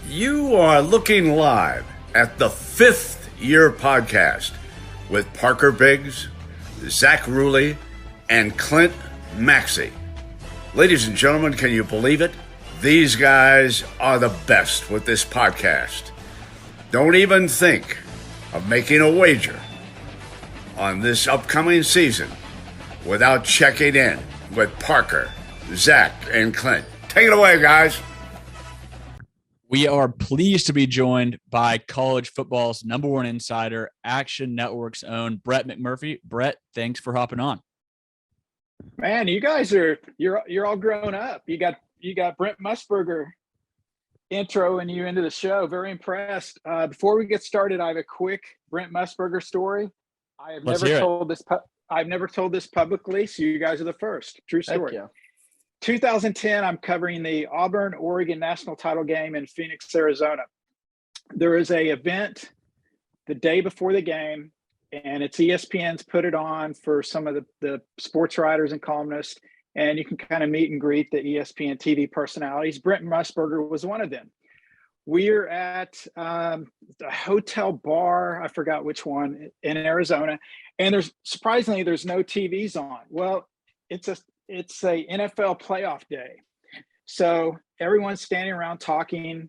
You are looking live at the Fifth Year Podcast with Parker Biggs, Zach Ruley, and Clint Maxey. Ladies and gentlemen, can you believe it? These guys are the best with this podcast. Don't even think of making a wager on this upcoming season without checking in with Parker, Zach, and Clint. Take it away, guys. We are pleased to be joined by college football's number one insider, Action Network's own Brett McMurphy. Brett, thanks for hopping on. Man, you guys you're all grown up. You got Brent Musburger introing you into the show. Very impressed. Before we get started, I have a quick Brent Musburger story. I've never told this publicly, so you guys are the first. True story. 2010, I'm covering the Auburn-Oregon national title game in Phoenix, Arizona. There is a event the day before the game, and it's ESPN's put it on for some of the sports writers and columnists, and you can kind of meet and greet the ESPN TV personalities. Brent Musburger was one of them. We're at the hotel bar, I forgot which one, in Arizona, and there's no TVs on. Well, it's a NFL playoff day. So everyone's standing around talking,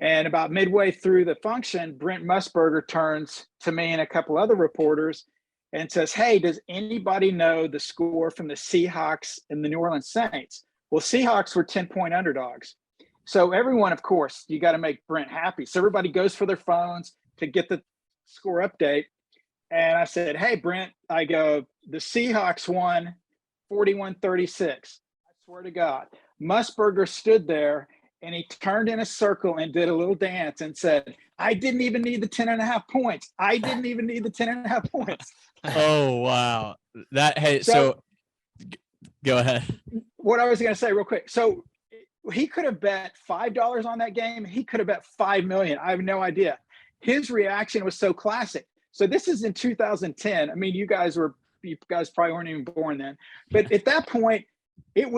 and about midway through the function, Brent Musburger turns to me and a couple other reporters and says, "Hey, does anybody know the score from the Seahawks and the New Orleans Saints?" Well, Seahawks were 10-point underdogs. So everyone, of course, you got to make Brent happy. So everybody goes for their phones to get the score update. And I said, "Hey, Brent," I go, "the Seahawks won 41-36. I swear to God." Musburger stood there and he turned in a circle and did a little dance and said, "I didn't even need the 10.5 points. I didn't even need the 10.5 points." Oh, wow. So go ahead. What I was going to say real quick. So he could have bet $5 on that game. He could have bet $5 million. I have no idea. His reaction was so classic. So this is in 2010. I mean, you guys probably weren't even born then, but at that point, that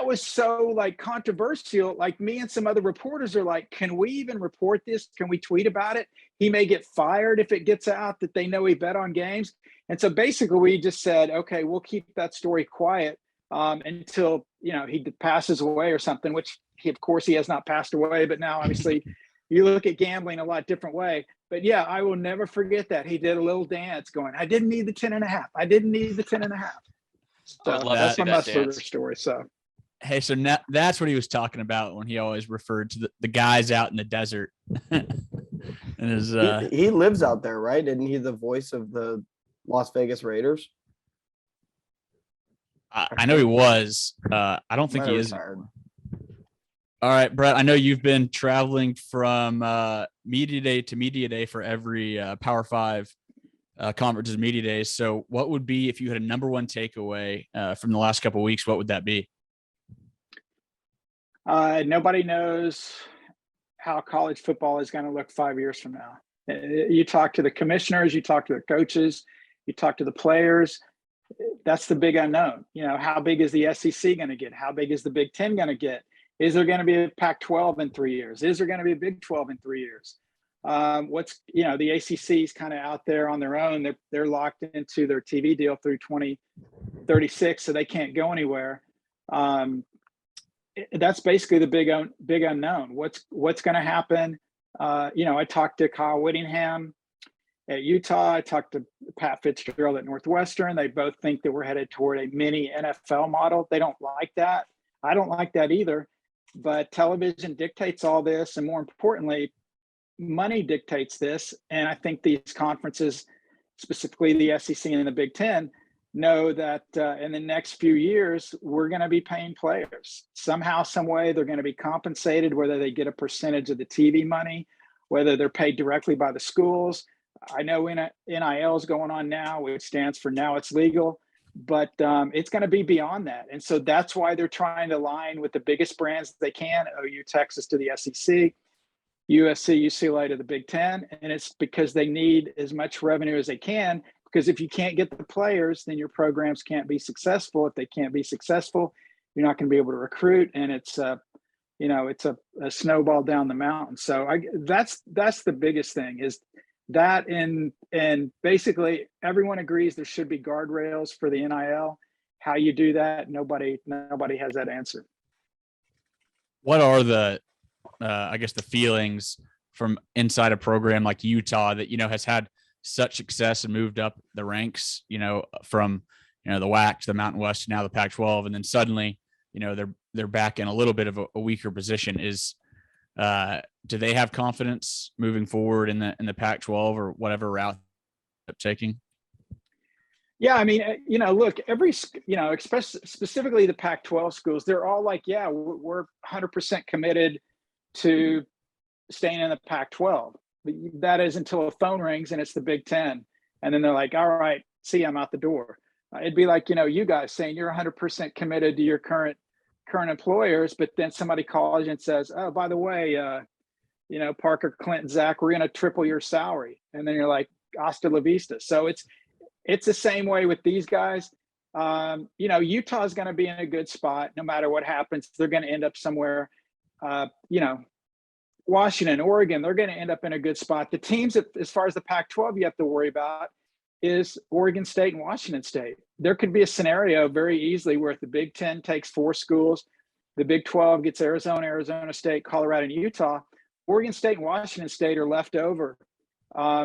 was so like controversial. Like, me and some other reporters are like, "Can we even report this? Can we tweet about it? He may get fired if it gets out that they know he bet on games." And so basically we just said, "Okay, we'll keep that story quiet until, he passes away or something," which of course he has not passed away, but now obviously you look at gambling a lot different way. But yeah, I will never forget that. He did a little dance going, "I didn't need the 10.5. I didn't need the 10.5. So that's my Musburger story. So, hey, so now that's what he was talking about when he always referred to the guys out in the desert. And he lives out there, right? Isn't he the voice of the Las Vegas Raiders? I know he was. I don't think he is. All right, Brett, I know you've been traveling from media day to media day for every Power 5 conference's media days. So what would be, if you had a number one takeaway from the last couple of weeks, what would that be? Nobody knows how college football is going to look 5 years from now. You talk to the commissioners, you talk to the coaches, you talk to the players. That's the big unknown. How big is the SEC going to get? How big is the Big Ten going to get? Is there going to be a Pac-12 in 3 years? Is there going to be a Big 12 in 3 years? The ACC is kind of out there on their own. They're locked into their TV deal through 2036, so they can't go anywhere. That's basically the big unknown. What's going to happen? I talked to Kyle Whittingham at Utah. I talked to Pat Fitzgerald at Northwestern. They both think that we're headed toward a mini NFL model. They don't like that. I don't like that either. But television dictates all this, and more importantly, money dictates this. And I think these conferences, specifically the SEC and the Big Ten, know that in the next few years, we're going to be paying players. Somehow, some way, they're going to be compensated, whether they get a percentage of the TV money, whether they're paid directly by the schools. I know NIL is going on now, which stands for Now It's Legal, but it's going to be beyond that. And so that's why they're trying to align with the biggest brands they can, OU, Texas to the SEC, USC, UCLA to the Big Ten. And it's because they need as much revenue as they can, because if you can't get the players, then your programs can't be successful. If they can't be successful, you're not going to be able to recruit. And it's it's a snowball down the mountain. So that's the biggest thing is that, and basically everyone agrees there should be guardrails for the NIL. How you do that, nobody has that answer. What are the I guess the feelings from inside a program like Utah that has had such success and moved up the ranks, from the WAC to the Mountain West to now the Pac-12, and then suddenly they're back in a little bit of a weaker position. Do they have confidence moving forward in the Pac-12 or whatever route they're taking? Yeah, I mean, look, every, specifically the Pac-12 schools, they're all like, yeah, we're 100% committed to staying in the Pac-12. That is until a phone rings and it's the Big Ten. And then they're like, all right, see, I'm out the door. It'd be like, you guys saying you're 100% committed to your current employers, but then somebody calls you and says, oh, by the way, Parker, Clinton, Zach, we're going to triple your salary. And then you're like, hasta la vista. So it's the same way with these guys. Utah's going to be in a good spot no matter what happens. They're going to end up somewhere. Washington, Oregon, they're going to end up in a good spot. The teams, as far as the Pac-12, you have to worry about is Oregon State and Washington State. There could be a scenario very easily where if the Big Ten takes 4 schools, the Big 12 gets Arizona State, Colorado, and Utah. Oregon State and Washington State are left over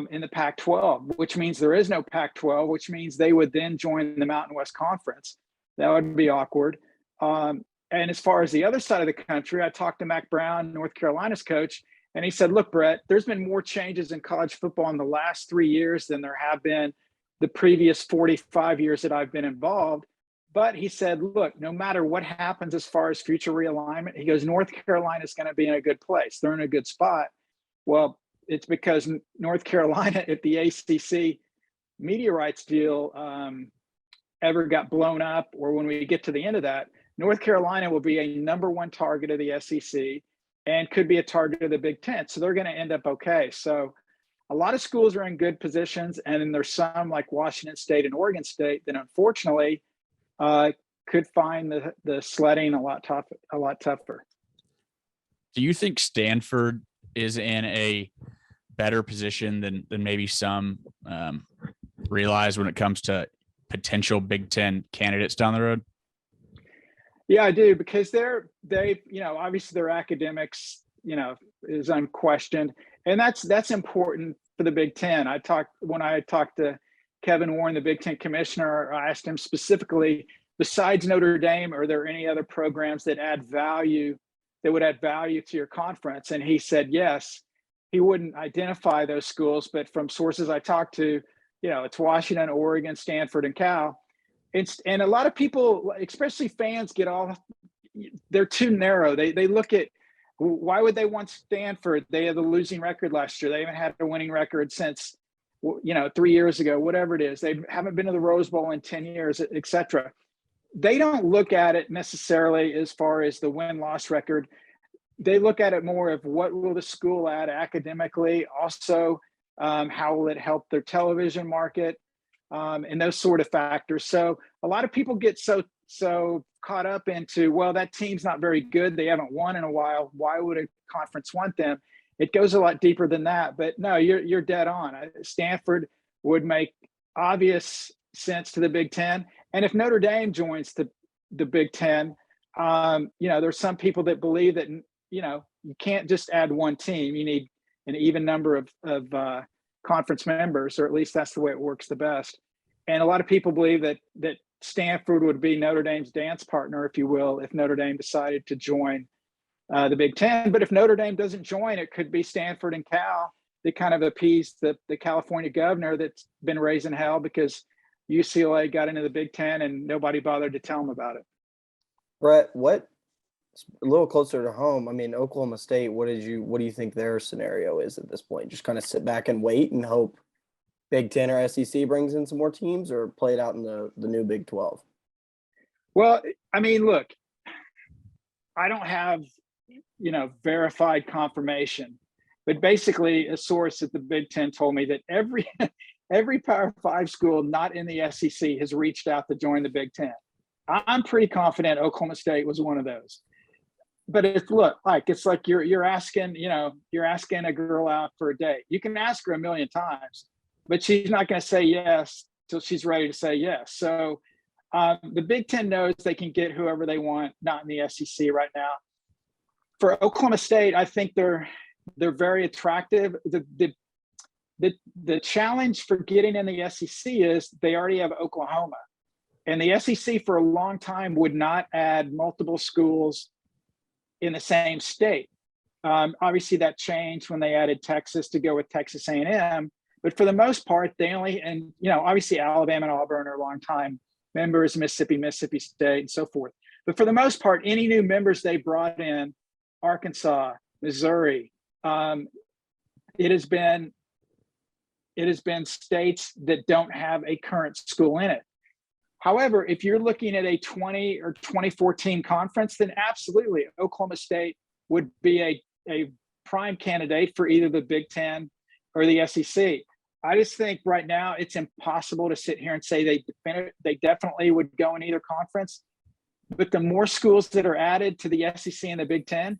in the Pac-12, which means there is no Pac-12, which means they would then join the Mountain West Conference. That would be awkward. And as far as the other side of the country, I talked to Mac Brown, North Carolina's coach, and he said, look, Brett, there's been more changes in college football in the last 3 years than there have been the previous 45 years that I've been involved. But he said, look, no matter what happens as far as future realignment, he goes, North Carolina is going to be in a good place. They're in a good spot. Well, it's because North Carolina, if the ACC media rights deal ever got blown up, or when we get to the end of that, North Carolina will be a number 1 target of the SEC and could be a target of the Big Ten. So they're going to end up okay. So a lot of schools are in good positions. And then there's some like Washington State and Oregon State that unfortunately could find the sledding a lot tougher. Do you think Stanford is in a better position than maybe some realize when it comes to potential Big Ten candidates down the road? Yeah, I do, because they obviously their academics, is unquestioned. And that's important for the Big Ten. When I talked to Kevin Warren, the Big Ten commissioner, I asked him specifically, besides Notre Dame, are there any other programs that would add value to your conference? And he said, yes. He wouldn't identify those schools, but from sources I talked to, it's Washington, Oregon, Stanford, and Cal. And a lot of people, especially fans, they're too narrow. They look at, why would they want Stanford? They had a losing record last year. They haven't had a winning record since, 3 years ago, whatever it is. They haven't been to the Rose Bowl in 10 years, et cetera. They don't look at it necessarily as far as the win-loss record. They look at it more of what will the school add academically, also how will it help their television market, and those sort of factors. So a lot of people get so caught up into, well, that team's not very good. They haven't won in a while. Why would a conference want them? It goes a lot deeper than that. But no, you're dead on. Stanford would make obvious sense to the Big Ten. And if Notre Dame joins the Big Ten, there's some people that believe that, you can't just add one team. You need an even number of conference members, or at least that's the way it works the best. And a lot of people believe that Stanford would be Notre Dame's dance partner, if you will, if Notre Dame decided to join the Big Ten. But if Notre Dame doesn't join, it could be Stanford and Cal that kind of appease the California governor that's been raising hell because UCLA got into the Big Ten and nobody bothered to tell them about it. Brett, a little closer to home, I mean, Oklahoma State, what do you think their scenario is at this point? Just kind of sit back and wait and hope Big Ten or SEC brings in some more teams, or play it out in the new Big 12? Well, I mean, look, I don't have, verified confirmation, but basically a source at the Big Ten told me that every Power 5 school not in the SEC has reached out to join the Big Ten. I'm pretty confident Oklahoma State was one of those. but it's it's like you're asking, you're asking a girl out for a date. You can ask her a million times, but she's not going to say yes till she's ready to say yes. So the Big Ten knows they can get whoever they want, not in the SEC right now. For Oklahoma State, I think they're very attractive. The challenge for getting in the SEC is they already have Oklahoma, and the SEC for a long time would not add multiple schools in the same state. Obviously, that changed when they added Texas to go with Texas A&M. But for the most part, they only, and obviously Alabama and Auburn are long-time members, Mississippi State, and so forth. But for the most part, any new members they brought in, Arkansas, Missouri, it has been states that don't have a current school in it. However, if you're looking at a 20 or 2014 conference, then absolutely Oklahoma State would be a prime candidate for either the Big Ten or the SEC. I just think right now it's impossible to sit here and say they definitely would go in either conference. But the more schools that are added to the SEC and the Big Ten,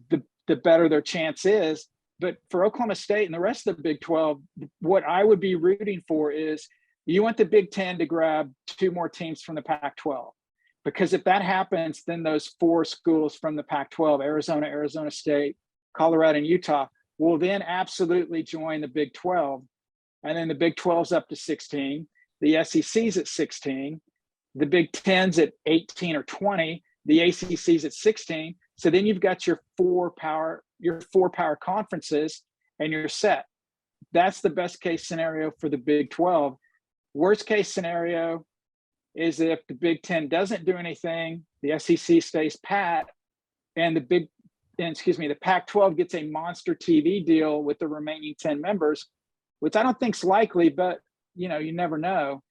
the better their chance is. But for Oklahoma State and the rest of the Big 12, what I would be rooting for is you want the Big Ten to grab 2 more teams from the Pac-12. Because if that happens, then those 4 schools from the Pac-12, Arizona, Arizona State, Colorado, and Utah, will then absolutely join the Big 12. And then the Big 12's up to 16. The SEC's at 16. The Big 10's at 18 or 20. The ACC's at 16. So then you've got your 4 power conferences, and you're set. That's the best case scenario for the Big 12. Worst case scenario is if the Big 10 doesn't do anything, the SEC stays pat, and the Pac-12 gets a monster TV deal with the remaining 10 members, which I don't think is likely, but you never know.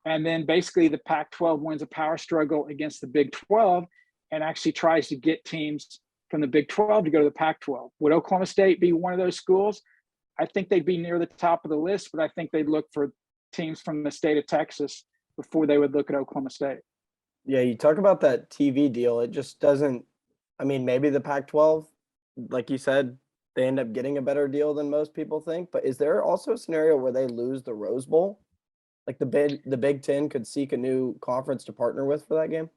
And then basically the Pac-12 wins a power struggle against the Big 12 and actually tries to get teams from the Big 12 to go to the Pac-12. Would Oklahoma State be one of those schools? I think they'd be near the top of the list, but I think they'd look for teams from the state of Texas before they would look at Oklahoma State. Yeah, you talk about that TV deal. It just doesn't – I mean, maybe the Pac-12, like you said, they end up getting a better deal than most people think. But is there also a scenario where they lose the Rose Bowl? Like the Big Ten could seek a new conference to partner with for that game?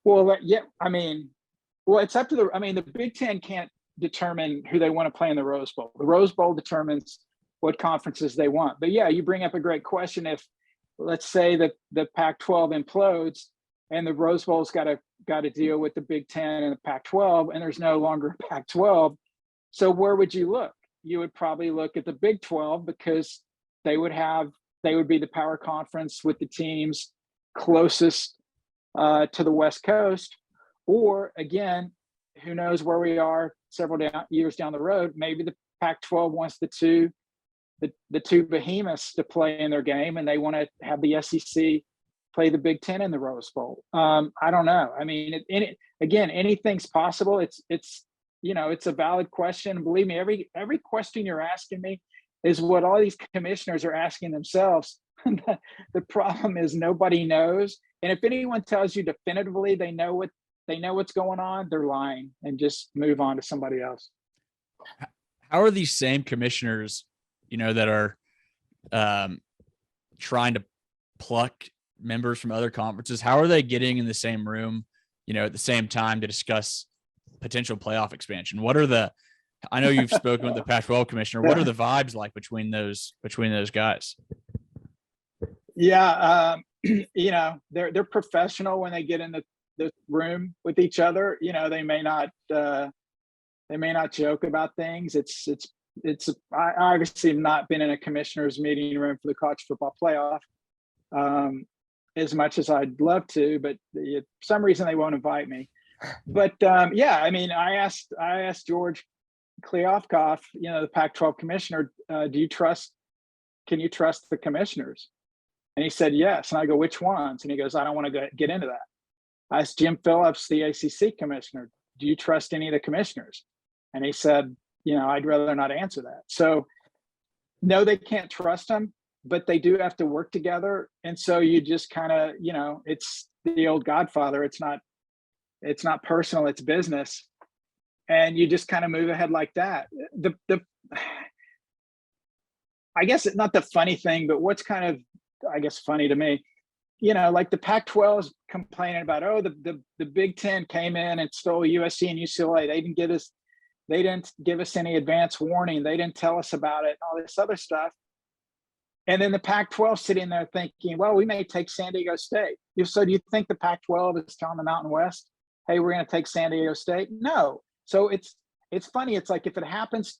Well, yeah, it's up to the Big Ten can't determine who they want to play in the Rose Bowl. The Rose Bowl determines what conferences they want. But yeah, you bring up a great question. If let's say that the Pac-12 implodes and the Rose Bowl's got to deal with the Big Ten and the Pac-12, and there's no longer a Pac-12, so where would you look? You would probably look at the Big 12 because they would be the power conference with the teams closest to the West Coast. Or again, who knows where we are several years down the road? Maybe the Pac-12 wants the two behemoths to play in their game, and they want to have the SEC play the Big Ten in the Rose Bowl. I don't know. I mean, again, anything's possible. It's a valid question. Believe me, every question you're asking me is what all these commissioners are asking themselves. The problem is nobody knows. And if anyone tells you definitively they know what's going on, they're lying, and just move on to somebody else. How are these same commissioners, that are trying to pluck members from other conferences, how are they getting in the same room, at the same time to discuss potential playoff expansion? I know you've spoken with the Pac-12 commissioner. What are the vibes like between those guys? Yeah. They're professional when they get in the room with each other. They may not joke about things. I obviously have not been in a commissioner's meeting room for the college football playoff as much as I'd love to, but for some reason they won't invite me. But I asked George Kliavkoff, the Pac-12 commissioner, can you trust the commissioners? And he said, yes. And I go, which ones? And he goes, I don't want to get into that. I asked Jim Phillips, the ACC commissioner, do you trust any of the commissioners? And he said, I'd rather not answer that. So no, they can't trust them, but they do have to work together. And so you just kind of, it's the old Godfather. It's not It's not personal, it's business. And you just kind of move ahead like that. I guess it's not the funny thing, but what's kind of, I guess, funny to me, like the Pac-12 is complaining about, the Big Ten came in and stole USC and UCLA. They didn't give us any advance warning. They didn't tell us about it, all this other stuff. And then the Pac-12 sitting there thinking, well, we may take San Diego State. So do you think the Pac-12 is telling the Mountain West, hey, we're going to take San Diego State? No. So it's funny. It's like if it happens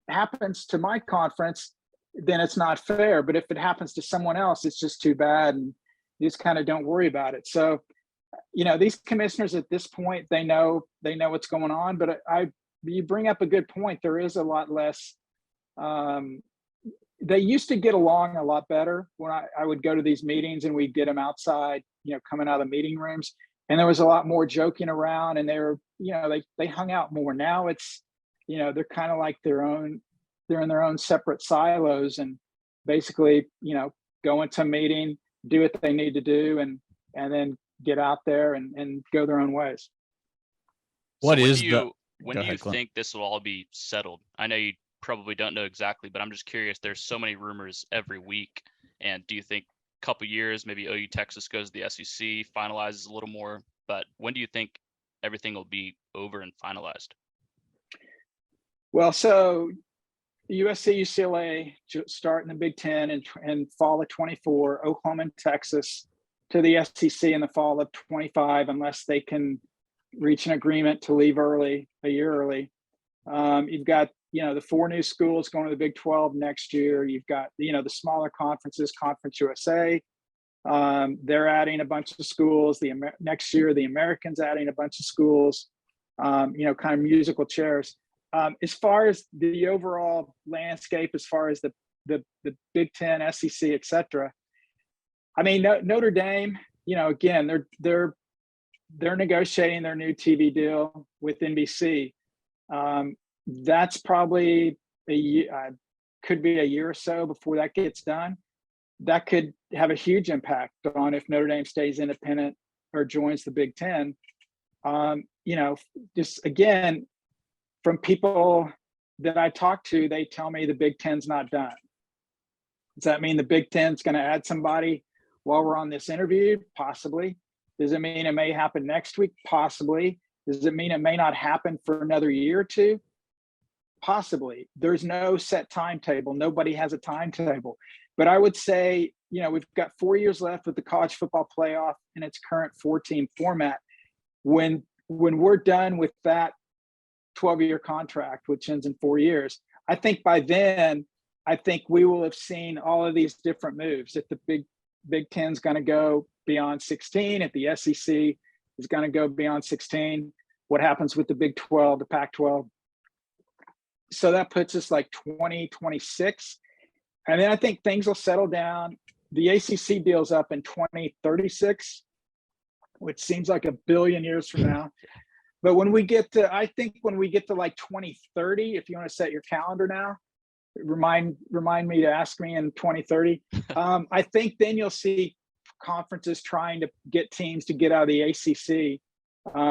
to my conference, then it's not fair. But if it happens to someone else, it's just too bad. And you just kind of don't worry about it. So, these commissioners at this point, they know what's going on. But you bring up a good point. There is a lot less. They used to get along a lot better when I would go to these meetings and we'd get them outside, coming out of the meeting rooms. And there was a lot more joking around, and they were, they hung out more. Now it's, they're kind of like they're in their own separate silos, and basically, go into a meeting, do what they need to do, and then get out there and go their own ways. When do you think this will all be settled? I know you probably don't know exactly, but I'm just curious. There's so many rumors every week. And do you think a couple years, maybe OU Texas goes to the SEC, finalizes a little more? But when do you think everything will be over and finalized? Well, so USC, UCLA start in the Big Ten in fall of 24, Oklahoma and Texas to the SEC in the fall of 25, unless they can reach an agreement to leave a year early. You've got, the 4 new schools going to the Big 12 next year. You've got, the smaller conferences, Conference USA. They're adding a bunch of schools. Next year, the Americans adding a bunch of schools, kind of musical chairs. As far as the overall landscape, as far as the Big Ten, SEC, et cetera, I mean, Notre Dame, again, they're negotiating their new TV deal with NBC. That's probably a year, could be a year or so before that gets done. That could have a huge impact on if Notre Dame stays independent or joins the Big Ten. Just again, from people that I talk to, they tell me the Big Ten's not done. Does that mean the Big Ten's going to add somebody while we're on this interview? Possibly. Does it mean it may happen next week? Possibly. Does it mean it may not happen for another year or two? Possibly. There's no set timetable. Nobody has a timetable. But I would say, we've got 4 years left with the college football playoff in its current 4-team format. When we're done with that 12-year contract, which ends in 4 years, I think by then, we will have seen all of these different moves. If the Big Ten's going to go beyond 16, if the SEC is going to go beyond 16, what happens with the Big 12, the Pac-12? So that puts us like 2026. And then I think things will settle down. The ACC deal's up in 2036, which seems like a billion years from now. But when we get to like 2030, if you want to set your calendar now, remind me to ask me in 2030. I think then you'll see conferences trying to get teams to get out of the ACC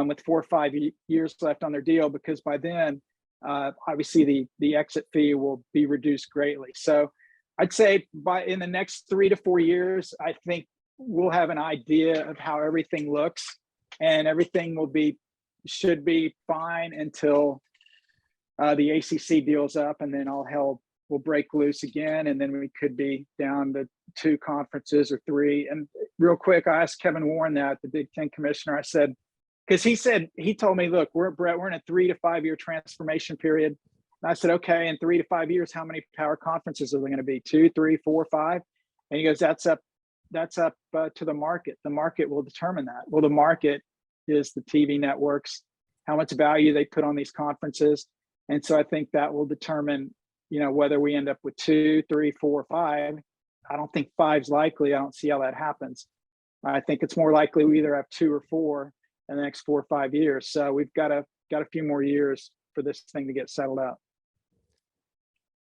with 4 or 5 years left on their deal, because by then, obviously the exit fee will be reduced greatly. So I'd say in the next 3 to 4 years, I think we'll have an idea of how everything looks, and everything should be fine until the ACC deal's up, and then all hell will break loose again, and then we could be down to 2 conferences or 3. And real quick, I asked Kevin Warren, the Big Ten commissioner, I said, because he told me, look, we're in a 3 to 5 year transformation period. And I said, okay, in 3 to 5 years, how many power conferences are there going to be? 2, 3, 4, 5? And he goes, that's up to the market. The market will determine that. Well, the market is the TV networks, how much value they put on these conferences. And so I think that will determine, whether we end up with 2, 3, 4, 5. I don't think 5's likely. I don't see how that happens. I think it's more likely we either have 2 or 4 in the next 4 or 5 years. So we've got a few more years for this thing to get settled out.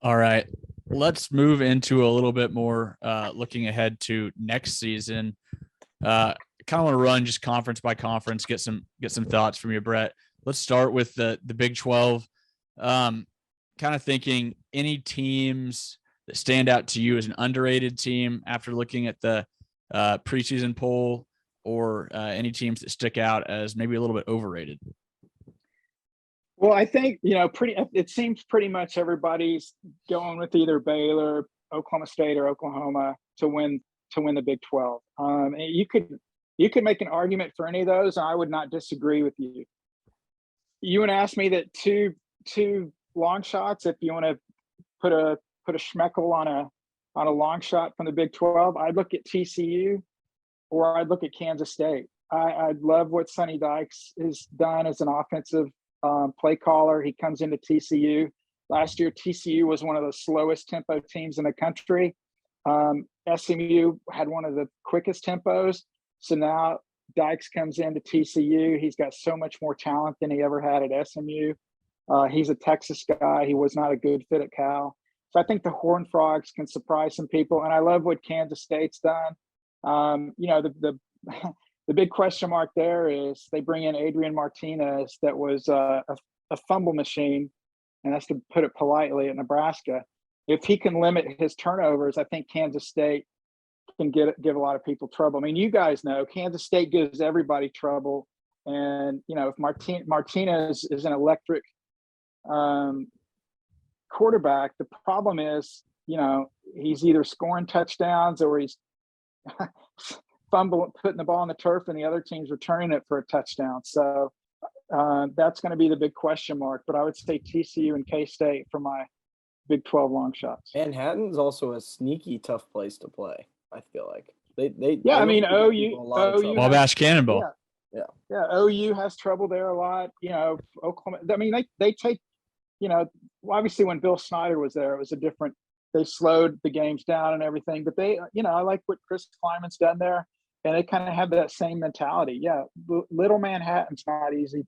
All right, let's move into a little bit more looking ahead to next season. Kind kind of want to run just conference by conference, get some thoughts from you, Brett. Let's start with the Big 12. Kind of thinking any teams that stand out to you as an underrated team after looking at the preseason poll, or any teams that stick out as maybe a little bit overrated. Well, I think, it seems pretty much everybody's going with either Baylor, Oklahoma State, or Oklahoma to win the Big 12. And you could make an argument for any of those, and I would not disagree with you. You would ask me that two long shots, if you want to put a schmeckle on a long shot from the Big 12, I'd look at TCU or I'd look at Kansas State. I love what Sonny Dykes has done as an offensive play caller. He comes into TCU. Last year, TCU was one of the slowest tempo teams in the country. SMU had one of the quickest tempos. So now Dykes comes into TCU. He's got so much more talent than he ever had at SMU. He's a Texas guy. He was not a good fit at Cal. So I think the Horned Frogs can surprise some people. And I love what Kansas State's done. The big question mark there is they bring in Adrian Martinez, that was a fumble machine, and that's to put it politely, at Nebraska. If he can limit his turnovers, I think Kansas State can give a lot of people trouble. I mean, you guys know Kansas State gives everybody trouble. And, if Martinez is an electric quarterback, the problem is, he's either scoring touchdowns or he's putting the ball on the turf and the other team's returning it for a touchdown. So that's going to be the big question mark. But I would say TCU and K-State for my Big 12 long shots. Manhattan's also a sneaky tough place to play, I feel like. They OU Wabash Cannonball. Yeah, OU has trouble there a lot. Oklahoma, I mean, they take, obviously when Bill Snyder was there, it was they slowed the games down and everything, but I like what Chris Kleiman's done there, and they kind of have that same mentality. Yeah, Little Manhattan's not an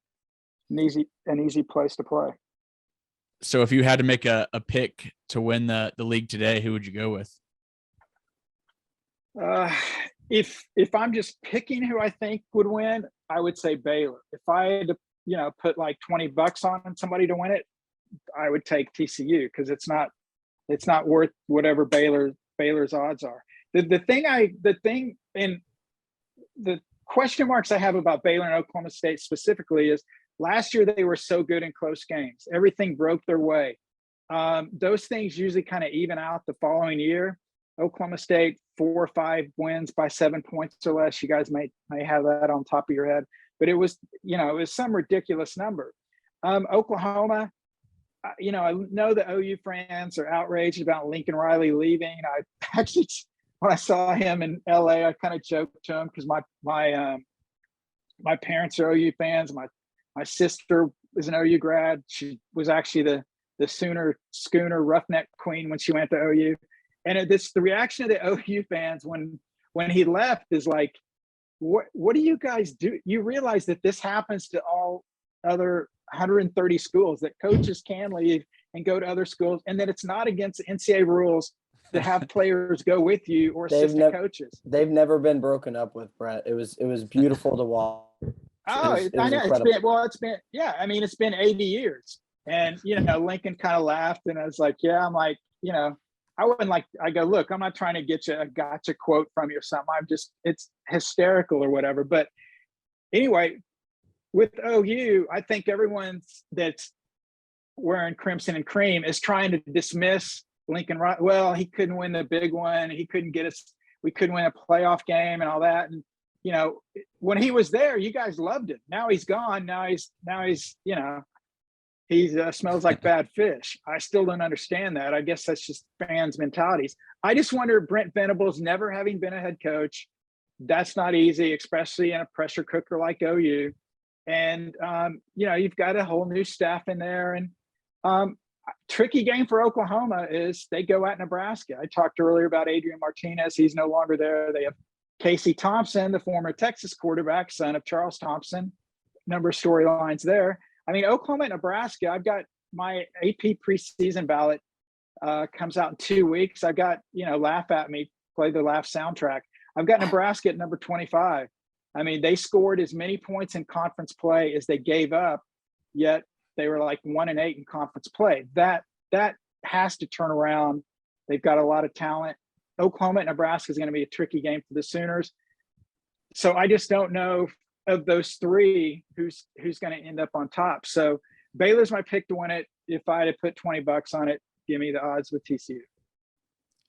easy place to play. So if you had to make a pick to win the league today, who would you go with? If I'm just picking who I think would win, I would say Baylor. If I had to, put like $20 on somebody to win it, I would take TCU, because it's not worth whatever Baylor's odds are. The question marks I have about Baylor and Oklahoma State specifically is last year they were so good in close games. Everything broke their way. Those things usually kind of even out the following year. Oklahoma State, 4 or 5 wins by 7 points or less. You guys may have that on top of your head, but it was some ridiculous number. Oklahoma, I know the OU fans are outraged about Lincoln Riley leaving. I actually, when I saw him in LA, I kind of joked to him because my parents are OU fans. My sister is an OU grad. She was actually the Sooner Schooner Roughneck Queen when she went to OU. And the reaction of the OU fans when he left is like, what do you guys do? You realize that this happens to all other 130 schools, that coaches can leave and go to other schools, and that it's not against NCAA rules to have players go with you or assistant coaches. They've never been broken up with, Brett. It was beautiful to watch. I know. It's been 80 years. And, Lincoln kind of laughed, and I was like, yeah, I'm like, I wouldn't like, I go, look, I'm not trying to get you a gotcha quote from you or something. It's hysterical or whatever. But anyway, with OU, I think everyone that's wearing crimson and cream is trying to dismiss Lincoln. Well, he couldn't win the big one. He couldn't get us. We couldn't win a playoff game and all that. And, when he was there, you guys loved him. Now he's gone. Now he's he smells like bad fish. I still don't understand that. I guess that's just fans' mentalities. I just wonder, Brent Venables, never having been a head coach, that's not easy, especially in a pressure cooker like OU. And, you've got a whole new staff in there. And tricky game for Oklahoma is they go at Nebraska. I talked earlier about Adrian Martinez. He's no longer there. They have Casey Thompson, the former Texas quarterback, son of Charles Thompson. Number of storylines there. I mean, Oklahoma and Nebraska, I've got my AP preseason ballot comes out in 2 weeks. I've got, laugh at me, play the laugh soundtrack. I've got Nebraska at number 25. I mean, they scored as many points in conference play as they gave up, yet they were like 1-8 in conference play. That has to turn around. They've got a lot of talent. Oklahoma and Nebraska is going to be a tricky game for the Sooners. So I just don't know of those three who's going to end up on top. So Baylor's my pick to win it. If I had to put $20 on it, give me the odds with TCU.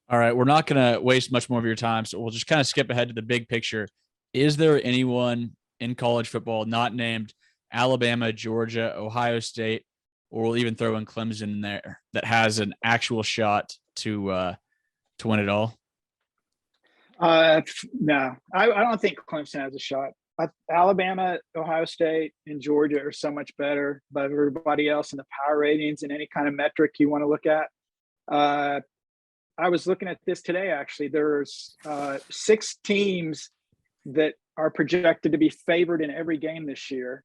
All right, we're not going to waste much more of your time, so we'll just kind of skip ahead to the big picture. Is there anyone in college football not named Alabama, Georgia, Ohio State, or we'll even throw in Clemson in there that has an actual shot to win it all? No, I don't think Clemson has a shot. Alabama, Ohio State, and Georgia are so much better by everybody else in the power ratings and any kind of metric you want to look at. I was looking at this today, actually. There's 6 teams that are projected to be favored in every game this year.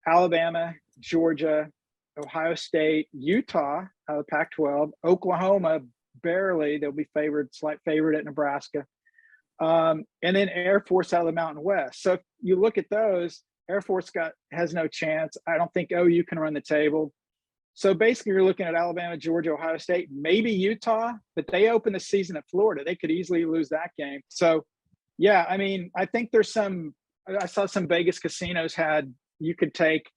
Alabama, Georgia, Ohio State, Utah out of the Pac-12, Oklahoma, barely. They'll be favored, slight favorite at Nebraska. And then Air Force out of the Mountain West. So if you look at those, Air Force has no chance. I don't think OU can run the table. So basically you're looking at Alabama, Georgia, Ohio State, maybe Utah, but they open the season at Florida. They could easily lose that game. So yeah, I mean, I think I saw some Vegas casinos you could take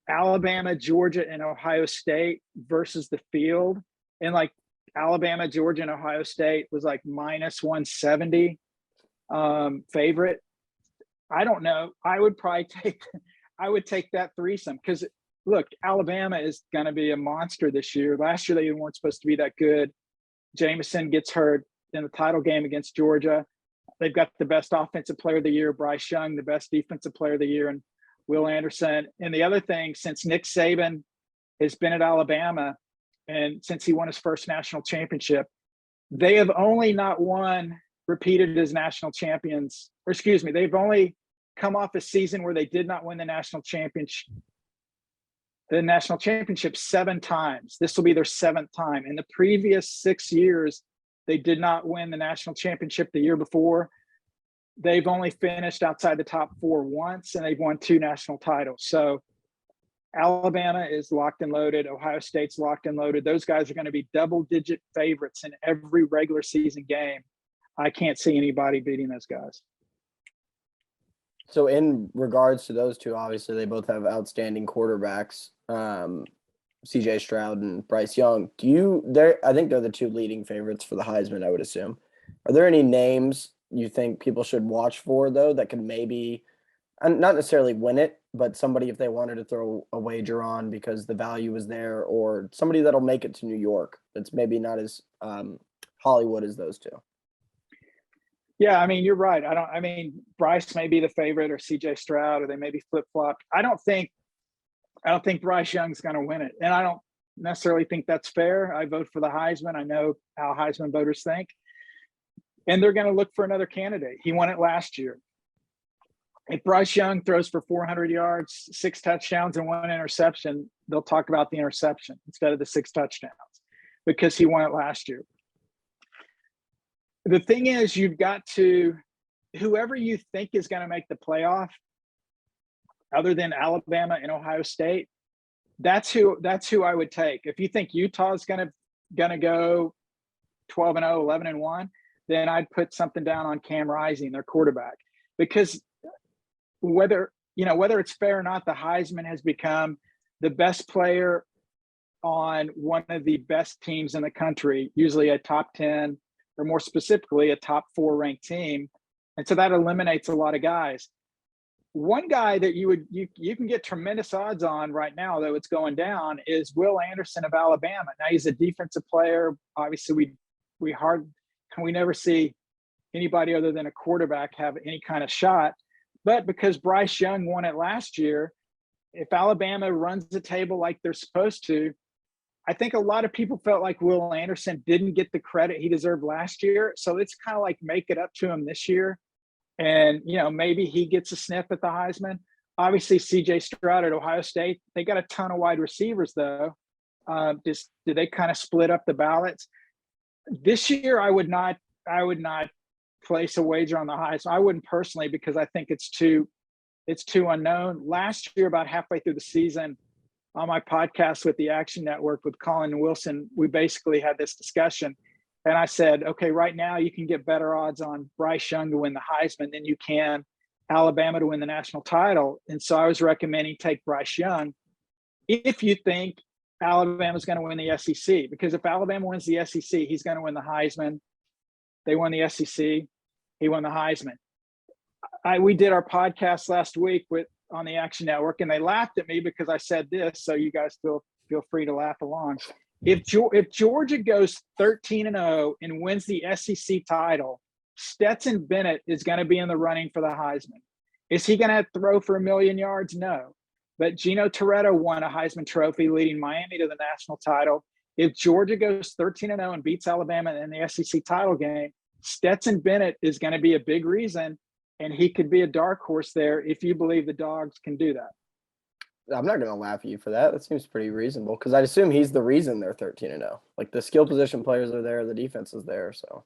Alabama, Georgia, and Ohio State versus the field. And like Alabama, Georgia, and Ohio State was like minus 170 favorite. I don't know. I would take that threesome because look, Alabama is going to be a monster this year. Last year, they weren't supposed to be that good. Jameson gets hurt in the title game against Georgia. They've got the best offensive player of the year, Bryce Young, the best defensive player of the year, and Will Anderson. And the other thing, since Nick Saban has been at Alabama and since he won his first national championship, they have only not repeated as national champions. Or excuse me, they've only come off a season where they did not win the national championship 7 times. This will be their 7th time. In the previous 6 years, they did not win the national championship the year before. They've only finished outside the top 4 once, and they've won 2 national titles. So Alabama is locked and loaded. Ohio State's locked and loaded. Those guys are going to be double-digit favorites in every regular season game. I can't see anybody beating those guys. So in regards to those two, obviously they both have outstanding quarterbacks, CJ Stroud and Bryce Young. I think they're the 2 leading favorites for the Heisman, I would assume. Are there any names you think people should watch for, though, that could maybe not necessarily win it, but somebody if they wanted to throw a wager on because the value is there, or somebody that'll make it to New York that's maybe not as Hollywood as those two? Yeah, I mean, you're right. Bryce may be the favorite or CJ Stroud, or they may be flip-flopped. I don't think Bryce Young's going to win it. And I don't necessarily think that's fair. I vote for the Heisman. I know how Heisman voters think. And they're going to look for another candidate. He won it last year. If Bryce Young throws for 400 yards, 6 touchdowns, and 1 interception, they'll talk about the interception instead of the 6 touchdowns because he won it last year. The thing is, you've got to – whoever you think is going to make the playoff, other than Alabama and Ohio State, that's who I would take. If you think Utah's going to go 12-0, 11-1, then I'd put something down on Cam Rising, their quarterback, because whether it's fair or not, the Heisman has become the best player on one of the best teams in the country, usually a top 10 or more specifically a top 4 ranked team. And so that eliminates a lot of guys. One guy that you can get tremendous odds on right now, though it's going down, is Will Anderson of Alabama. Now he's a defensive player. Obviously, we never see anybody other than a quarterback have any kind of shot. But because Bryce Young won it last year, if Alabama runs the table like they're supposed to, I think a lot of people felt like Will Anderson didn't get the credit he deserved last year. So it's kind of like make it up to him this year. And, maybe he gets a sniff at the Heisman. Obviously, CJ Stroud at Ohio State, they got a ton of wide receivers, though. Do they kind of split up the ballots? This year, I would not place a wager on the Heisman. I wouldn't personally, because I think it's too unknown. Last year, about halfway through the season, on my podcast with the Action Network with Colin and Wilson, we basically had this discussion. And I said, okay, right now you can get better odds on Bryce Young to win the Heisman than you can Alabama to win the national title. And so I was recommending take Bryce Young if you think Alabama's going to win the SEC. Because if Alabama wins the SEC, he's going to win the Heisman. They won the SEC. He won the Heisman. We did our podcast last week on the Action Network, and they laughed at me because I said this. So you guys feel free to laugh along. If Georgia goes 13-0 and wins the SEC title, Stetson Bennett is going to be in the running for the Heisman. Is he going to throw for 1,000,000 yards? No. But Gino Toretto won a Heisman Trophy, leading Miami to the national title. If Georgia goes 13-0 and beats Alabama in the SEC title game, Stetson Bennett is going to be a big reason, and he could be a dark horse there if you believe the Dogs can do that. I'm not going to laugh at you for that. That seems pretty reasonable because I'd assume he's the reason they're 13-0. Like the skill position players are there, the defense is there. So,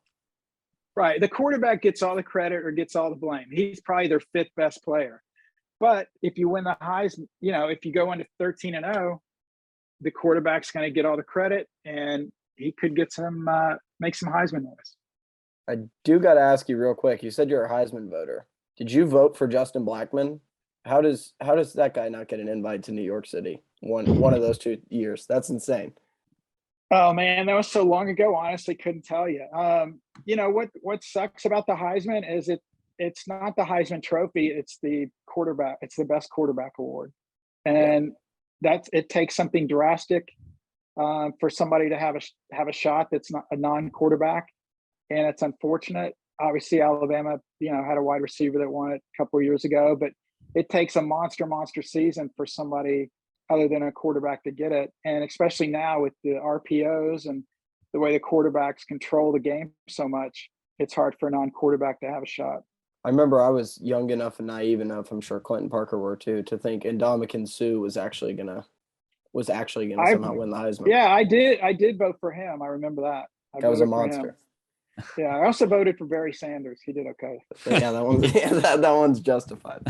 right, the quarterback gets all the credit or gets all the blame. He's probably their 5th best player. But if you win the Heisman, if you go into 13-0, the quarterback's going to get all the credit, and he could get make some Heisman noise. I do got to ask you real quick. You said you're a Heisman voter. Did you vote for Justin Blackmon? How does that guy not get an invite to New York City? One of those 2 years. That's insane. Oh man, that was so long ago. Honestly, couldn't tell you. What sucks about the Heisman is it's not the Heisman Trophy. It's the quarterback. It's the best quarterback award, and it takes something drastic for somebody to have a shot that's not a non-quarterback, and it's unfortunate. Obviously, Alabama, had a wide receiver that won it a couple of years ago, but it takes a monster season for somebody other than a quarterback to get it. And especially now with the RPOs and the way the quarterbacks control the game so much, it's hard for a non-quarterback to have a shot. I remember I was young enough and naive enough, I'm sure Clint and Parker were too, to think Ndamukong Suh was actually gonna somehow win the Heisman. Yeah, I did vote for him. I remember that. That was a monster. Yeah, I also voted for Barry Sanders. He did okay. Yeah, that one's justified.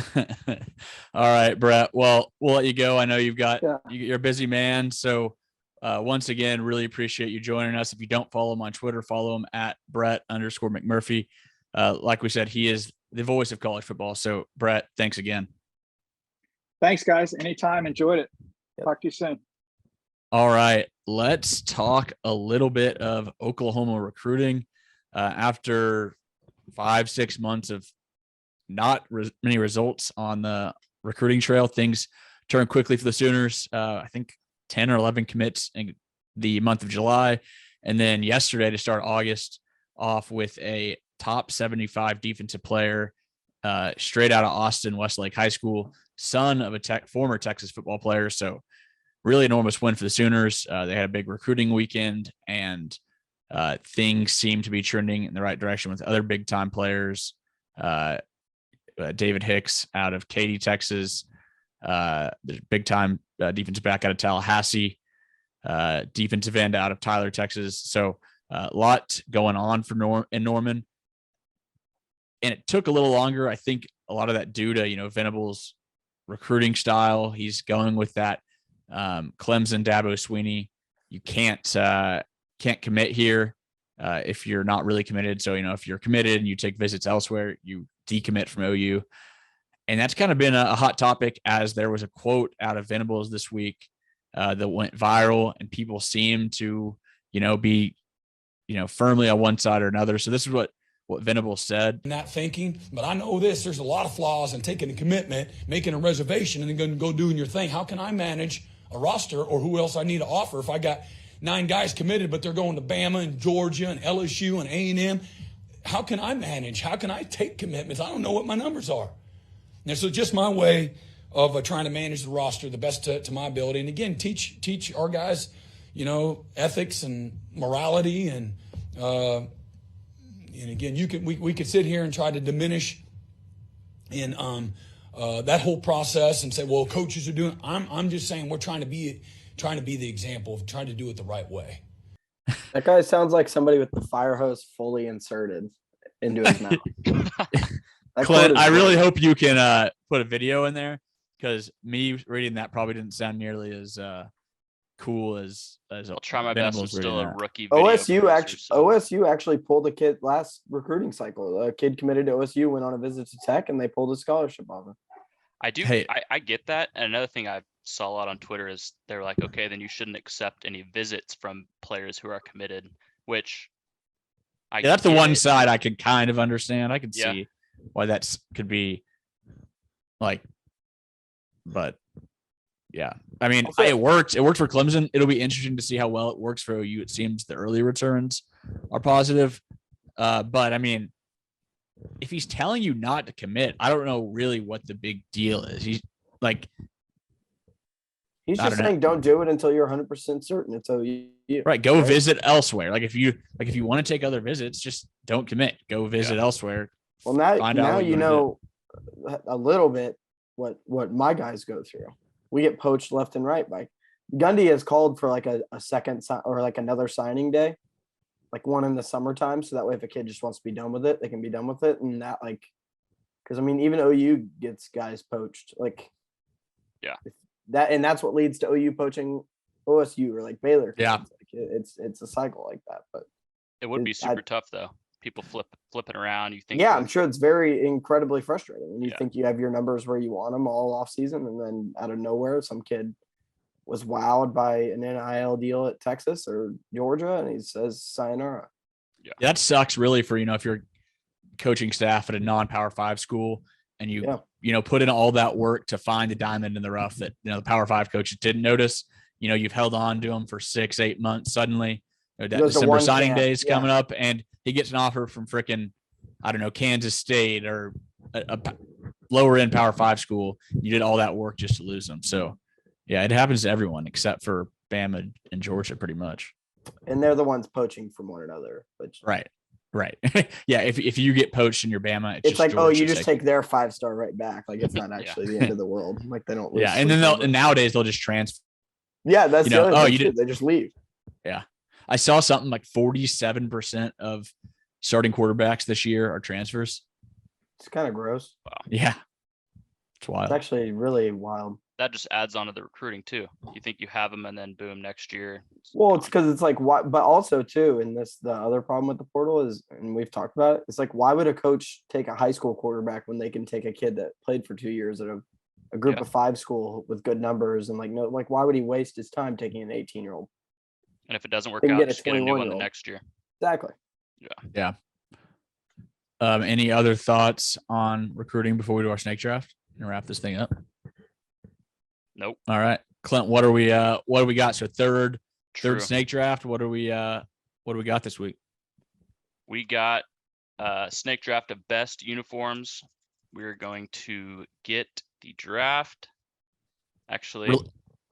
All right, Brett. Well, we'll let you go. I know you're a busy man. So once again, really appreciate you joining us. If you don't follow him on Twitter, follow him at Brett_McMurphy. Like we said, he is the voice of college football. So Brett, thanks again. Thanks, guys. Anytime. Enjoyed it. Yep. Talk to you soon. All right. Let's talk a little bit of Oklahoma recruiting. After 5-6 months of not many results on the recruiting trail, things turned quickly for the Sooners. I think 10 or 11 commits in the month of July. And then yesterday to start August off with a top 75 defensive player straight out of Austin, Westlake High School, son of a former Texas football player. So really enormous win for the Sooners. They had a big recruiting weekend, and things seem to be trending in the right direction with other big time players. David Hicks out of Katy, Texas, big time defensive back out of Tallahassee, defensive end out of Tyler, Texas. So a lot going on for in Norman. And it took a little longer. I think a lot of that due to, Venable's recruiting style. He's going with that Clemson, Dabo Swinney. You can't commit here if you're not really committed. So, if you're committed and you take visits elsewhere, you decommit from OU. And that's kind of been a hot topic, as there was a quote out of Venables this week that went viral, and people seem to, be, firmly on one side or another. So this is what Venables said. Not thinking, but I know this, there's a lot of flaws in taking a commitment, making a reservation, and then going to go doing your thing. How can I manage a roster, or who else I need to offer if I got 9 guys committed, but they're going to Bama and Georgia and LSU and A&M? How can I manage? How can I take commitments? I don't know what my numbers are. And so just my way of trying to manage the roster the best to my ability. And again, teach our guys, ethics and morality. And again, we could sit here and try to diminish in that whole process and say, well, coaches are doing. I'm just saying we're trying to be the example of trying to do it the right way. That guy sounds like somebody with the fire hose fully inserted into his mouth. Clint, I really hope you can put a video in there, because me reading that probably didn't sound nearly as cool as I'll try my best. It's still a rookie video. OSU actually pulled a kid last recruiting cycle. A kid committed to OSU, went on a visit to Tech, and they pulled a scholarship off him. I get that. And another thing I saw a lot on Twitter is they're like, okay, then you shouldn't accept any visits from players who are committed, which that's the one side I can kind of understand. I can see why that could be like, but yeah, I mean, it worked. It worked for Clemson. It'll be interesting to see how well it works for OU. It seems the early returns are positive. But I mean, if he's telling you not to commit, I don't know really what the big deal is. He's just saying don't do it until you're 100% certain it's OU. Right. Go visit elsewhere. Like if you want to take other visits, just don't commit. Go visit elsewhere. Well, now you know a little bit what my guys go through. We get poached left and right by Gundy has called for like a second or like another signing day, like one in the summertime. So that way, if a kid just wants to be done with it, they can be done with it. And that because I mean, even OU gets guys poached, that's what leads to OU poaching OSU or like Baylor. Yeah. It's a cycle like that, but it would be super tough though. People flipping around. You think? Yeah, I'm sure it's very incredibly frustrating when you think you have your numbers where you want them all off season, and then out of nowhere, some kid was wowed by an NIL deal at Texas or Georgia, and he says sayonara. Yeah, that sucks really for if you're coaching staff at a non-Power 5 school and you put in all that work to find the diamond in the rough that the Power 5 coaches didn't notice. You've held on to them for 6-8 months. Suddenly, that December signing day is coming up, and he gets an offer from frickin', I don't know, Kansas State or a lower end Power 5 school. You did all that work just to lose them. So, yeah, it happens to everyone except for Bama and Georgia, pretty much. And they're the ones poaching from one another. Right. Yeah, if you get poached in your Bama, it's like, Georgia, you just take their 5-star right back. Like it's not actually the end of the world. Like they don't lose. Yeah, and then nowadays they'll just transfer. Yeah, that's the other thing. They just leave. Yeah. I saw something like 47% of starting quarterbacks this year are transfers. It's kind of gross. Wow. Yeah. It's wild. It's actually really wild. That just adds on to the recruiting too. You think you have them and then boom, next year. Well, it's because it's like, why, but also too, and the other problem with the portal is, and we've talked about it, it's like, why would a coach take a high school quarterback when they can take a kid that played for 2 years at a group of 5 school with good numbers and why would he waste his time taking an 18-year-old? And if it doesn't work out, just get a new one the next year. Exactly. Yeah. Any other thoughts on recruiting before we do our snake draft and wrap this thing up? Nope. All right, Clint, what do we got? So third snake draft. What do we got this week? We got snake draft of best uniforms. We're going to get the draft. Actually,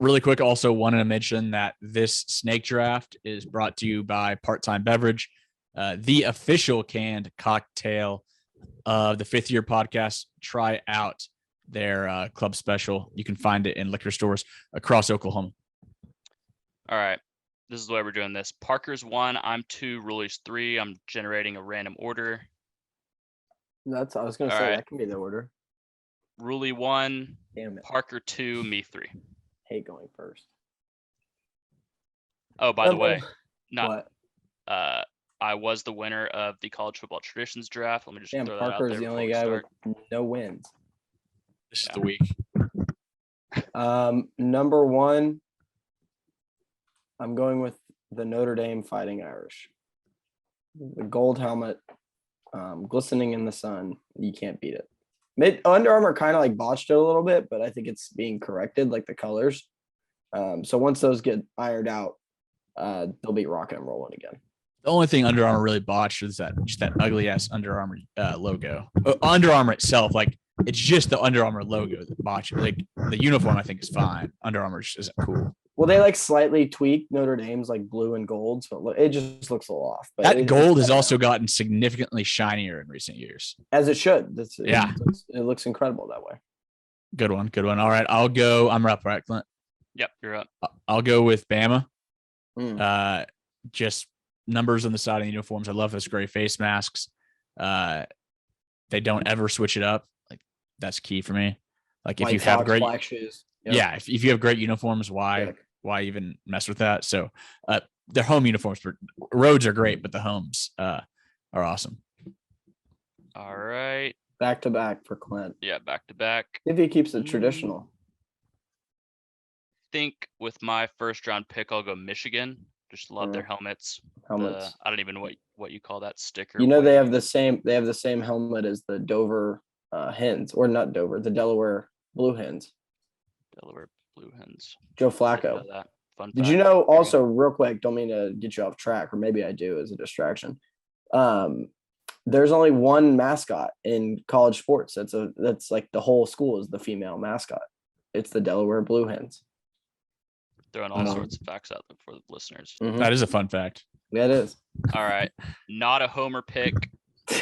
really quick, also wanted to mention that this snake draft is brought to you by Part-Time Beverage, the official canned cocktail of the 5th Year Podcast. Try out their club special. You can find it in liquor stores across Oklahoma. All right. This is the way we're doing this. Parker's 1, I'm 2, Ruler's 3. I'm generating a random order. I was going to say, that can be the order. Ruley 1, damn it. Parker 2, me 3. Hate going first. Oh, by the way, what? I was the winner of the college football traditions draft. Let me just throw that out there. Parker's the only guy with no wins. This is the week. Number 1, I'm going with the Notre Dame Fighting Irish. The gold helmet, glistening in the sun. You can't beat it. Under Armour kind of like botched it a little bit, but I think it's being corrected, like the colors. So once those get ironed out, they'll be rocking and rolling again. The only thing Under Armour really botched is that ugly ass Under Armour logo. Under Armour itself, like it's just the Under Armour logo that botched it. Like the uniform, I think is fine. Under Armour just isn't cool. Well, they like slightly tweaked Notre Dame's like blue and gold, so it just looks a little off. But that gold has also gotten significantly shinier in recent years, as it should. It looks incredible that way. Good one. All right, I'll go. I'm up, right, Clint? Yep, you're up. I'll go with Bama. Just numbers on the side of the uniforms. I love those gray face masks. They don't ever switch it up. Like that's key for me. Like if White you have socks, great black shoes. Yep. Yeah, if you have great uniforms, why even mess with that? So their home uniforms for roads are great, but the homes are awesome. All right. Back to back for Clint. Yeah, back to back. If he keeps it traditional. Think with my first round pick, I'll go Michigan. Just love their helmets. I don't even know what you call that sticker. You know, they have the same helmet as the Dover Hens, or not Dover, the Delaware Blue Hens. Delaware Blue Hens. Joe Flacco. Fun Did fact. you know also, real quick, don't mean to get you off track, or maybe I do as a distraction. There's only one mascot in college sports. That's like the whole school is the female mascot. It's the Delaware Blue Hens. Throwing all sorts of facts out there for the listeners. Mm-hmm. That is a fun fact. Yeah, it is. All right. Not a homer pick.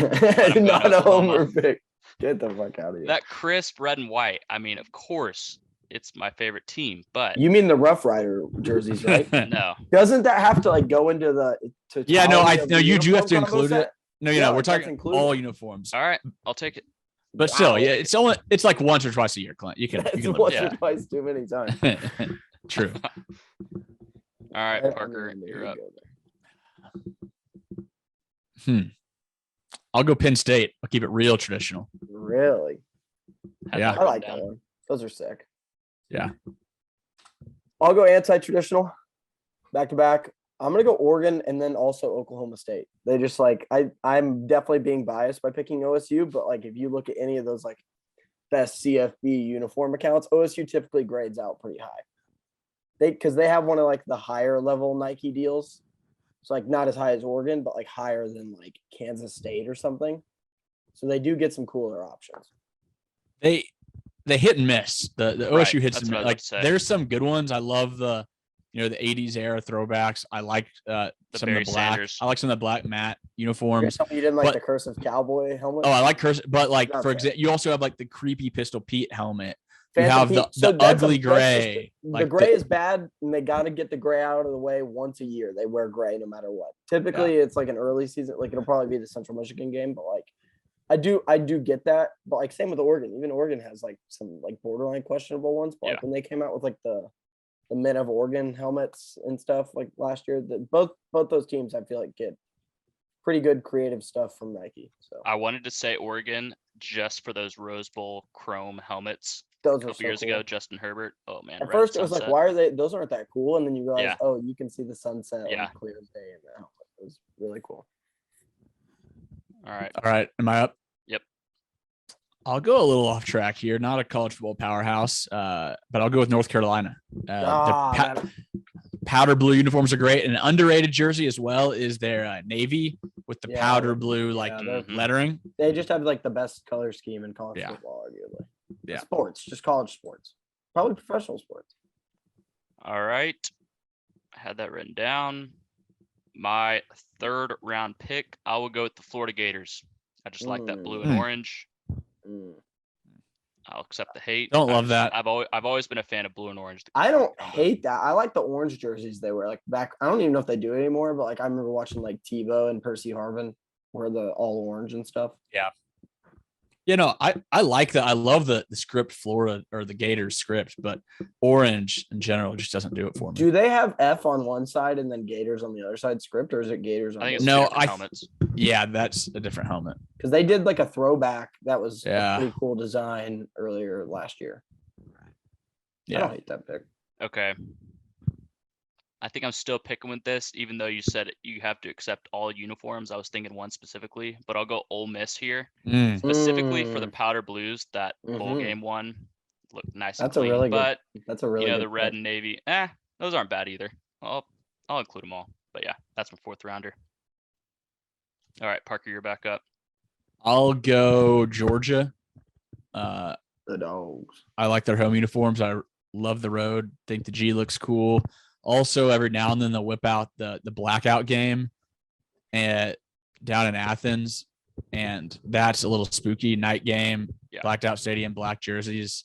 Not a homer pick. Get the fuck out of here. That crisp red and white. I mean, of course, it's my favorite team, but you mean the Rough Rider jerseys, right? No. Doesn't that have to like go into the Yeah, no, you do have to include it. No, Yeah, we're talking all uniforms. All right, I'll take it. But still, yeah, it's like once or twice a year, Clint. You can live once or twice too many times. True. All right, Parker, you're up. I'll go Penn State. I'll keep it real traditional. Really? Yeah. I like that one. Those are sick. Yeah. I'll go anti-traditional. Back to back. I'm gonna go Oregon and then also Oklahoma State. They just like I'm definitely being biased by picking OSU, but like if you look at any of those like best CFB uniform accounts, OSU typically grades out pretty high. Because they have one of like the higher level Nike deals. It's like not as high as Oregon, but like higher than like Kansas State or something. So they do get some cooler options. They hit and miss. The OSU hits and miss. Like there's some good ones. I love the 80s era throwbacks. I like some of the black. Sanders. I like some of the black matte uniforms. You didn't like the cursive cowboy helmet? Oh, I like cursive, but like for example, you also have like the creepy Pistol Pete helmet. You Phantom have Pete. the ugly gray. The gray is bad, and they got to get the gray out of the way once a year. They wear gray no matter what. Typically, it's like an early season. Like it'll probably be the Central Michigan game, but like I do get that. But like same with Oregon. Even Oregon has like some like borderline questionable ones. But like when they came out with like the Men of Oregon helmets and stuff like last year, that both those teams I feel like get pretty good creative stuff from Nike. So I wanted to say Oregon just for those Rose Bowl chrome helmets. Those a couple years ago, Justin Herbert. Oh man! At first, it was like, why are they? Those aren't that cool. And then you realize, oh, you can see the sunset on clear as day in the helmet. It was really cool. All right. Am I up? Yep. I'll go a little off track here. Not a college football powerhouse, but I'll go with North Carolina. Powder blue uniforms are great, and an underrated jersey as well is their navy with the powder blue lettering. They just have like the best color scheme in college football, arguably. Yeah. Sports, just college sports, probably professional sports. All right. I had that written down. My third round pick, I will go with the Florida Gators. I just like that blue and orange. I'll accept the hate. Don't love that. I've always been a fan of blue and orange. I don't hate that. I like the orange jerseys they wear. Like back, I don't even know if they do it anymore, but like I remember watching like Tebow and Percy Harvin wear the all orange and stuff. Yeah. I like that. I love the script Florida or the Gators script, but orange in general just doesn't do it for me. Do they have F on one side and then Gators on the other side script, or is it Gators on the other side? helmets. Yeah, that's a different helmet. Because they did like a throwback that was a pretty cool design earlier last year. Yeah. I don't hate that pick. Okay. I think I'm still picking with this, even though you said you have to accept all uniforms. I was thinking one specifically, but I'll go Ole Miss here. Specifically for the powder blues, that bowl game one looked nice and clean. That's a really good the red and navy, those aren't bad either. I'll include them all. But yeah, that's my fourth rounder. All right, Parker, you're back up. I'll go Georgia. The Dogs. I like their home uniforms. I love the road. Think the G looks cool. Also, every now and then they'll whip out the blackout game down in Athens, and that's a little spooky night game, blacked out stadium, black jerseys,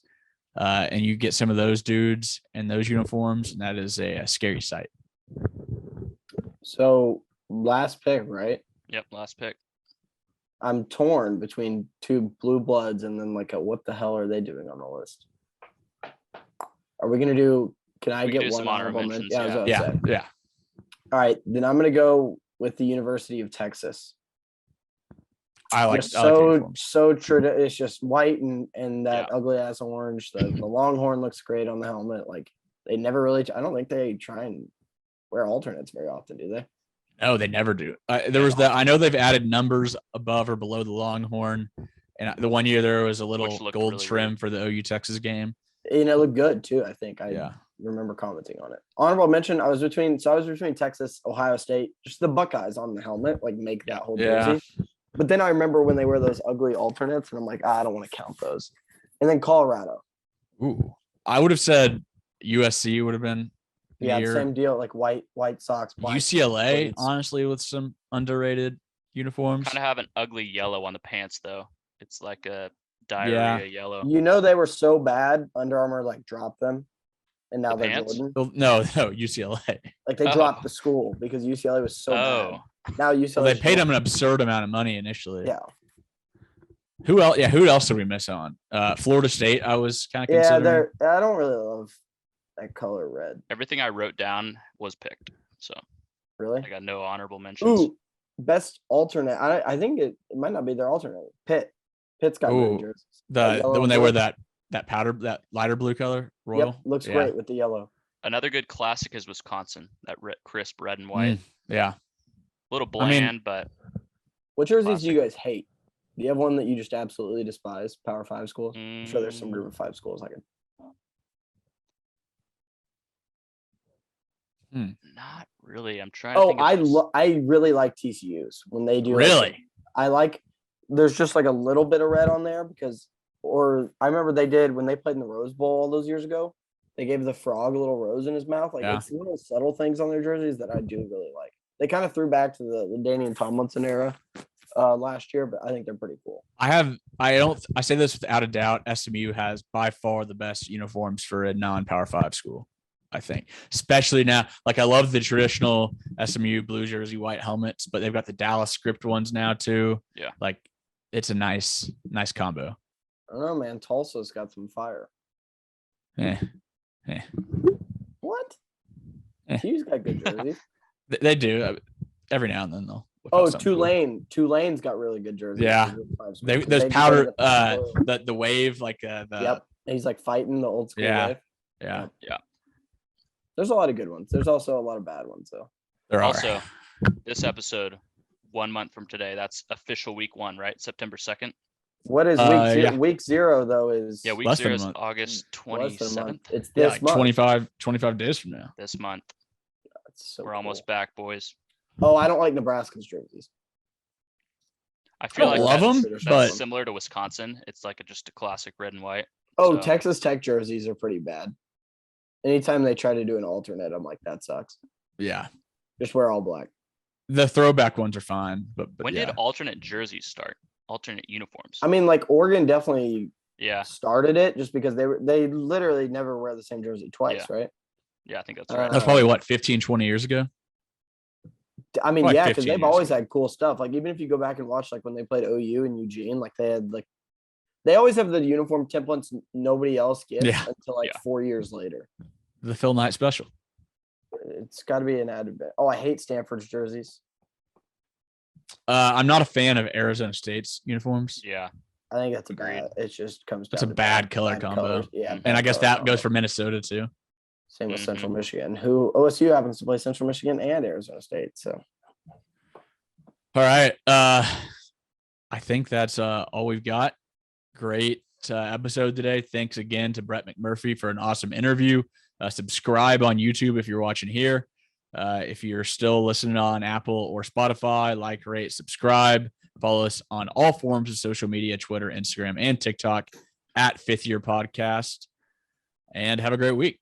and you get some of those dudes in those uniforms, and that is a scary sight. So last pick, right? Yep, last pick. I'm torn between two blue bloods and then like what the hell are they doing on the list? Are we gonna do? Can I get one honorable mention? Yeah. All right, then I'm gonna go with the University of Texas. I like it's just white and that ugly ass orange. The Longhorn looks great on the helmet. Like they never really. I don't think they try and wear alternates very often, do they? No, they never do. I know they've added numbers above or below the Longhorn, and the one year there was a little gold really trim weird for the OU Texas game. And it looked good too. I think I remember commenting on it. Honorable mention. I was between Texas, Ohio State, just the Buckeyes on the helmet, like make that whole jersey. But then I remember when they wear those ugly alternates, and I'm like, I don't want to count those. And then Colorado. Ooh, I would have said USC would have been. Same deal, like white socks. Black UCLA, honestly, with some underrated uniforms. Kind of have an ugly yellow on the pants, though. It's like a diarrhea yellow. You know they were so bad, Under Armour like dropped them, and now they're Jordan. No, UCLA. Like they dropped the school because UCLA was so bad. Now UCLA. Well, they paid them an absurd amount of money initially. Yeah. Who else? Yeah, who else did we miss on? Florida State. I was kind of considering. I don't really love that color red. Everything I wrote down was picked. So really, I got no honorable mentions. Ooh, best alternate. I think it might not be their alternate. Pitt's got great jerseys. When they wear that powder, that lighter blue color, royal. Yep, looks great with the yellow. Another good classic is Wisconsin. That crisp red and white. Yeah. A little bland, but. What jerseys do you guys hate? Do you have one that you just absolutely despise? Power 5 schools. I'm sure there's some group of 5 schools I can. Not really. I'm trying to think I really like TCU's when they do. Really? There's just like a little bit of red on there I remember they did when they played in the Rose Bowl all those years ago. They gave the frog a little rose in his mouth. It's little subtle things on their jerseys that I do really like. They kind of threw back to the Daniel Tomlinson era last year, but I think they're pretty cool. I say this without a doubt. SMU has by far the best uniforms for a non-Power 5 school. I think, especially now, like I love the traditional SMU blue jersey, white helmets, but they've got the Dallas script ones now too. Yeah. Like it's a nice combo. I don't know, man. Tulsa's got some fire. What? He's got good jerseys. They do. Every now and then they'll. Tulane. Cool. Tulane's got really good jerseys. Yeah. Those powder, the wave, like Yep. He's like fighting the old school wave. Yeah. There's a lot of good ones. There's also a lot of bad ones, though. There are. Also, this episode, 1 month from today, that's official week 1, right? September 2nd. What is week 0? Yeah. Week 0, though, is... Yeah, week 0 is August 27th. It's this month. 25 days from now. This month. So we're almost back, boys. Oh, I don't like Nebraska's jerseys. I feel like love them, but similar to Wisconsin. It's like just a classic red and white. Oh, so. Texas Tech jerseys are pretty bad. Anytime they try to do an alternate, I'm like, that sucks. Yeah. Just wear all black. The throwback ones are fine, but when did alternate jerseys start? Alternate uniforms. I mean, like Oregon definitely started it just because they literally never wear the same jersey twice, right? Yeah, I think that's right. That's probably 15, 20 years ago. I mean, yeah, because they've always had cool stuff. Like even if you go back and watch like when they played OU in Eugene, like they always have the uniform templates nobody else gets until 4 years later. The Phil Knight special. It's got to be an added bit. Oh, I hate Stanford's jerseys. I'm not a fan of Arizona State's uniforms. Yeah. I think that's it just comes down to a bad color combo. Colors. Yeah. And I guess that goes for Minnesota too. Same with Central Michigan, who OSU happens to play Central Michigan and Arizona State. So. All right. I think that's all we've got. Great episode today. Thanks again to Brett McMurphy for an awesome interview. Subscribe on YouTube if you're watching here. If you're still listening on Apple or Spotify, like, rate, subscribe. Follow us on all forms of social media, Twitter, Instagram, and TikTok at 5th Year Podcast. And have a great week.